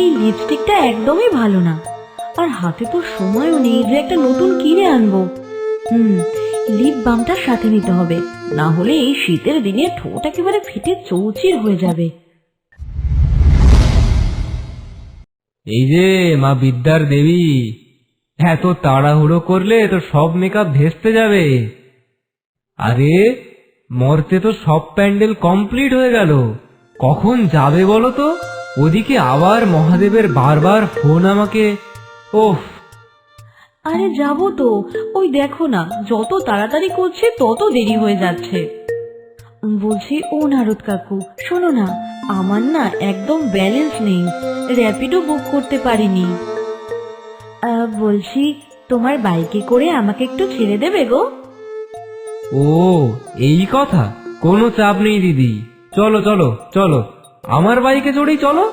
এই লিপস্টিকটা একদমই ভালো না, আর হাতে তো সময়ও নেই যে একটা নতুন কিনে আনবো। লিপ বামটা সাথে নিতে হবে, না হলে এই শীতের দিনে ঠোঁট একেবারে ফেটে চৌচির হয়ে যাবে। এই যে মা বিদ্যার দেবী, এত তাড়াহুড়ো করলে তো সব মেকআপ ভেস্তে যাবে। আরে মর্তে তো সব প্যান্ডেল কমপ্লিট হয়ে গেল, কখন যাবে বলো তো? ওদিকে আবার মহাদেবের বারবার ফোন আমাকে। ওফ! আরে যাবো তো, ওই দেখো না, যত তাড়াতাড়ি করছে তত দেরি হয়ে যাচ্ছে। বলছি ও নারদ কাকু, শোনো না, আমার না একদম ব্যালেন্স নেই, র্যাপিডো বুক করতে পারিনি। বলছি তোমার বাইকে করে আমাকে একটু ছেড়ে দেবে গো? ও এই কথা, কোনো চাপ নেই দিদি, চলো চলো চলো, আমার বাইকে চড়েই চলো।